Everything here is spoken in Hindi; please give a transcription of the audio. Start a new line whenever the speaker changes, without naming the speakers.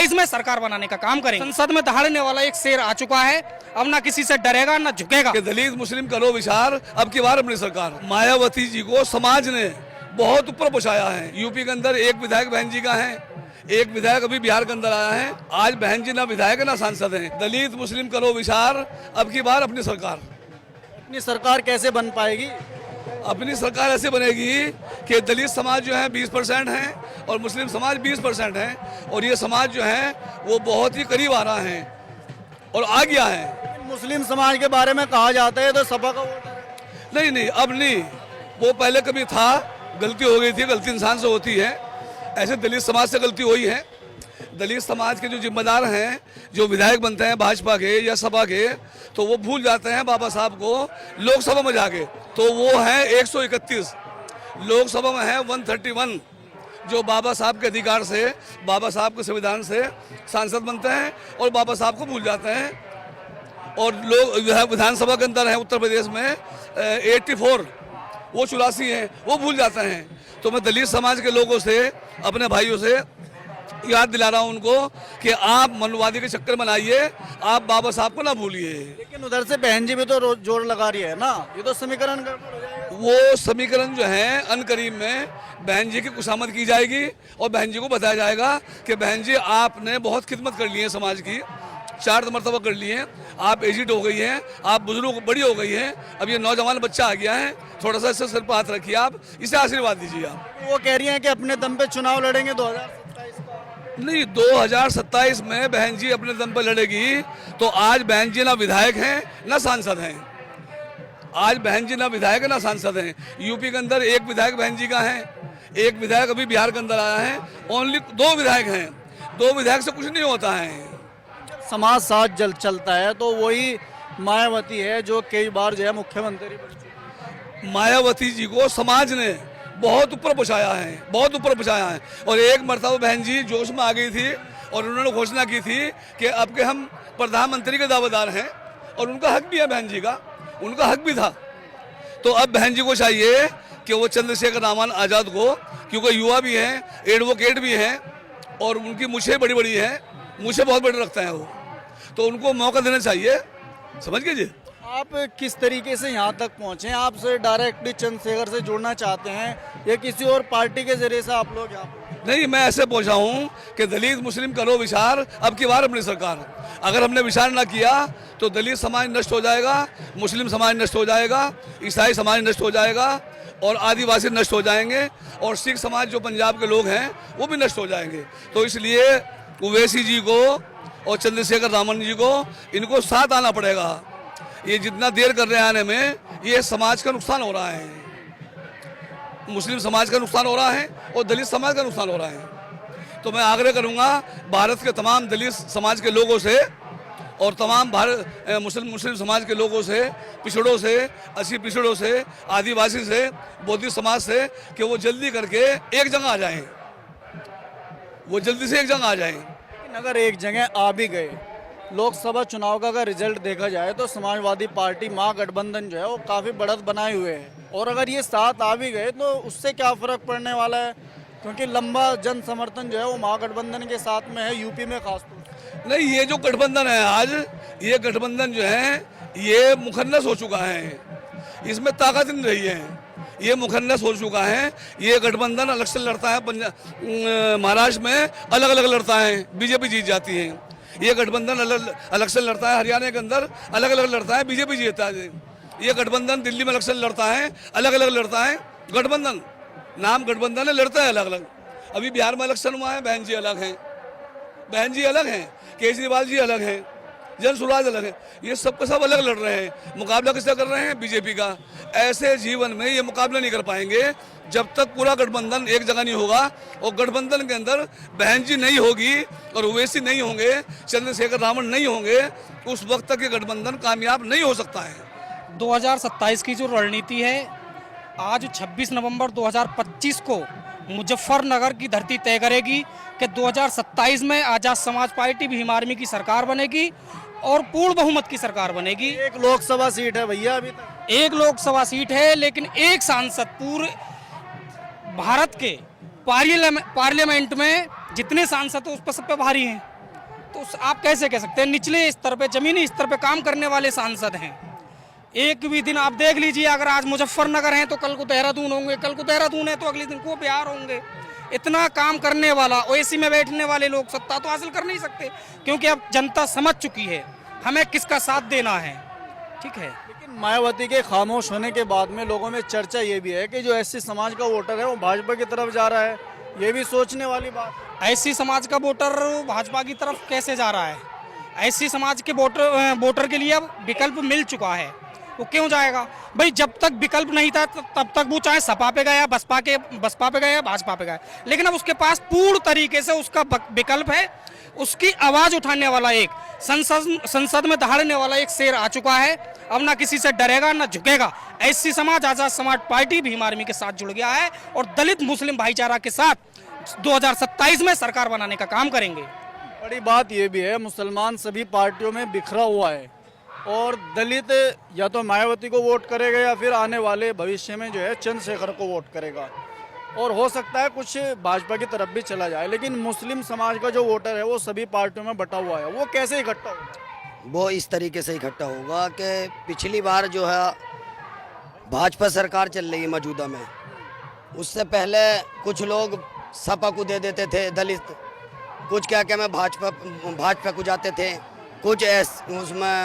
27 में सरकार बनाने का काम करेंगे। संसद में दहाड़ने वाला एक शेर आ चुका है, अब ना किसी से डरेगा ना झुकेगा।
दलित मुस्लिम करो विचार, अब की बार अपनी सरकार। मायावती जी को समाज ने बहुत ऊपर पहुंचाया है। यूपी के अंदर एक विधायक बहन जी का है, एक विधायक अभी बिहार के अंदर आया है। आज बहन जी ना विधायक है ना सांसद हैं। दलित मुस्लिम करो विचार, अब की बार अपनी सरकार।
अपनी सरकार कैसे बन पाएगी?
अपनी सरकार ऐसे बनेगी कि दलित समाज जो है 20% है और मुस्लिम समाज 20% है, और ये समाज जो है वो बहुत ही करीब आ रहा है और आ गया है।
मुस्लिम समाज के बारे में कहा जाता है तो सपा का वोट है।
नहीं, अब नहीं, वो पहले कभी था, गलती हो गई थी, गलती इंसान से होती है। ऐसे दलित समाज से गलती हुई है। दलित समाज के जो जिम्मेदार हैं, जो विधायक बनते हैं भाजपा के या सपा के, तो वो भूल जाते हैं बाबा साहब को लोकसभा में जाके। तो वो है 131, लोकसभा में है 131, जो बाबा साहब के अधिकार से, बाबा साहब के संविधान से सांसद बनते हैं और बाबा साहब को भूल जाते हैं। और लोग विधानसभा के अंदर है उत्तर प्रदेश में 84, वो 84 हैं, वो भूल जाते हैं। तो मैं दलित समाज के लोगों से, अपने भाइयों से याद दिला रहा हूं उनको कि आप मनवादी के चक्कर में आइए, आप बाबा साहब को ना भूलिए।
लेकिन उधर से बहन जी भी तो जोर लगा रही है ना, ये तो समीकरण गड़बड़ हो जाएगा।
वो समीकरण जो है अनकरीब में बहन जी की खुशामद की जाएगी और बहन जी को बताया जाएगा कि बहन जी आपने बहुत खिदमत कर ली है समाज की, 4 मरतबा कर ली है, आप एजिड हो गई हैं, आप बुजुर्ग बड़ी हो गई हैं, अब ये नौजवान बच्चा आ गया है, थोड़ा सा इससे सिर पर हाथ रखिए, आप इसे आशीर्वाद दीजिए। आप
वो कह रही हैं कि अपने दम पे चुनाव लड़ेंगे 2027 का।
नहीं, 2027 में बहन जी अपने दम पर लड़ेगी। तो आज बहन जी ना विधायक हैं ना सांसद हैं। आज बहन जी ना विधायक है ना सांसद हैं। यूपी के अंदर एक विधायक बहन जी का है, एक विधायक अभी बिहार के अंदर आया है। ओनली 2 विधायक हैं। 2 विधायक से कुछ नहीं होता है।
समाज साथ जल चलता है तो वही मायावती है जो कई बार जो है मुख्यमंत्री बन चुकी है।
मायावती जी को समाज ने बहुत ऊपर पहुंचाया है, बहुत ऊपर पहुंचाया है। और एक मरतबा बहन जी जोश में आ गई थी और उन्होंने घोषणा की थी कि अब के हम प्रधानमंत्री के दावेदार हैं, और उनका हक भी है, बहन जी का उनका हक भी था। तो अब बहन जी को चाहिए कि वो चंद्रशेखर रामन आज़ाद को, क्योंकि युवा भी हैं, एडवोकेट भी हैं और उनकी मूछें बड़ी बड़ी हैं, मूछें बहुत बड़ी रखते हैं वो, तो उनको मौका देना चाहिए। समझ गए जी?
आप किस तरीके से यहाँ तक पहुँचे? आपसे डायरेक्टली चंद्रशेखर से जुड़ना चाहते हैं या किसी और पार्टी के जरिए से आप लोग यहाँ?
नहीं, मैं ऐसे पहुंचा हूँ कि दलित मुस्लिम करो विचार, अब की बार अपनी सरकार। अगर हमने विचार ना किया तो दलित समाज नष्ट हो जाएगा, मुस्लिम समाज नष्ट हो जाएगा, ईसाई समाज नष्ट हो जाएगा और आदिवासी नष्ट हो जाएंगे, और सिख समाज जो पंजाब के लोग हैं वो भी नष्ट हो जाएंगे। तो इसलिए ओवैसी जी को और चंद्रशेखर रामन जी को, इनको साथ आना पड़ेगा। ये जितना देर कर रहे हैं आने में, ये समाज का नुकसान हो रहा है, मुस्लिम समाज का नुकसान हो रहा है और दलित समाज का नुकसान हो रहा है। तो मैं आग्रह करूंगा भारत के तमाम दलित समाज के लोगों से और तमाम मुस्लिम समाज के लोगों से, पिछड़ों से, 80 पिछड़ों से, आदिवासी से, बौद्धिस्ट समाज से, कि वो जल्दी करके एक जगह आ जाएं, वो जल्दी से एक जगह आ जाएं।
अगर एक जगह आ भी गए, लोकसभा चुनाव का अगर रिजल्ट देखा जाए तो समाजवादी पार्टी महागठबंधन जो है वो काफ़ी बढ़त बनाए हुए है, और अगर ये साथ आ भी गए तो उससे क्या फ़र्क पड़ने वाला है? क्योंकि लंबा जन समर्थन जो है वो महागठबंधन के साथ में है, यूपी में खासतौर से।
नहीं, ये जो गठबंधन है आज, ये गठबंधन जो है ये मुखन्नस हो चुका है, इसमें ताकत नहीं रही है, ये मुखन्नस हो चुका है। ये गठबंधन इलेक्शन लड़ता है, महाराष्ट्र में अलग अलग लड़ता है, बीजेपी जीत जाती है। ये गठबंधन इलेक्शन लड़ता है हरियाणा के अंदर, अलग अलग लड़ता है, बीजेपी जीतता है। ये गठबंधन दिल्ली में इलेक्शन लड़ता है, अलग अलग लड़ता है। गठबंधन नाम गठबंधन है, लड़ता है अलग अलग। अभी बिहार में इलेक्शन हुआ है, बहन जी अलग हैं, बहन जी अलग हैं, केजरीवाल जी अलग हैं, जन सुराज अलग है, ये सब के सब अलग लड़ रहे हैं। मुकाबला किसका कर रहे हैं? बीजेपी का। ऐसे जीवन में ये मुकाबला नहीं कर पाएंगे जब तक पूरा गठबंधन एक जगह नहीं होगा, और गठबंधन के अंदर बहन जी नहीं होगी और ओवैसी नहीं होंगे, चंद्रशेखर रावण नहीं होंगे, उस वक्त तक ये गठबंधन कामयाब नहीं हो सकता है।
2027 की जो रणनीति है, आज 26 नवंबर 2025 को मुजफ्फरनगर की धरती तय करेगी कि 2027 में आज़ाद समाज पार्टी भीम आर्मी की सरकार बनेगी और पूर्ण बहुमत की सरकार बनेगी।
एक लोकसभा सीट है भैया, अभी तक
एक लोकसभा सीट है, लेकिन एक सांसद पूरे भारत के पार्लियामेंट में जितने सांसद हैं उस पर सब पे भारी हैं, तो आप कैसे कह सकते हैं निचले स्तर पे, जमीनी स्तर पे काम करने वाले सांसद हैं। एक भी दिन आप देख लीजिए, अगर आज मुजफ्फरनगर हैं तो कल को देहरादून होंगे, कल को देहरादून है तो अगले दिन को बिहार होंगे। इतना काम करने वाला, ओएसी में बैठने वाले लोग सत्ता तो हासिल कर नहीं सकते, क्योंकि अब जनता समझ चुकी है हमें किसका साथ देना है। ठीक है,
लेकिन मायावती के खामोश होने के बाद में लोगों में चर्चा ये भी है कि जो एससी समाज का वोटर है वो भाजपा की तरफ जा रहा है। ये भी सोचने वाली बात है।
एससी समाज का वोटर भाजपा की तरफ कैसे जा रहा है? एससी समाज के वोटर के लिए अब विकल्प मिल चुका है, वो क्यों जाएगा भाई? जब तक विकल्प नहीं था तब तक वो चाहे सपा पे गया, बसपा पे गया, भाजपा पे गया, लेकिन अब उसके पास पूर्ण तरीके से उसका विकल्प है। उसकी आवाज उठाने वाला एक संसद में दहाड़ने वाला एक शेर आ चुका है। अब ना किसी से डरेगा ना झुकेगा। एससी समाज, आजाद समाज पार्टी भीम आर्मी के साथ जुड़ गया है और दलित मुस्लिम भाईचारा के साथ 2027 में सरकार बनाने का काम करेंगे।
बड़ी बात ये भी है, मुसलमान सभी पार्टियों में बिखरा हुआ है और दलित या तो मायावती को वोट करेगा या फिर आने वाले भविष्य में जो है चंद्रशेखर को वोट करेगा, और हो सकता है कुछ भाजपा की तरफ भी चला जाए। लेकिन मुस्लिम समाज का जो वोटर है वो सभी पार्टियों में बटा हुआ है, वो कैसे इकट्ठा होगा?
वो इस तरीके से इकट्ठा होगा कि पिछली बार जो है भाजपा सरकार चल रही है मौजूदा में, उससे पहले कुछ लोग सपा को दे देते थे दलित, कुछ क्या मैं भाजपा को जाते थे, कुछ उसमें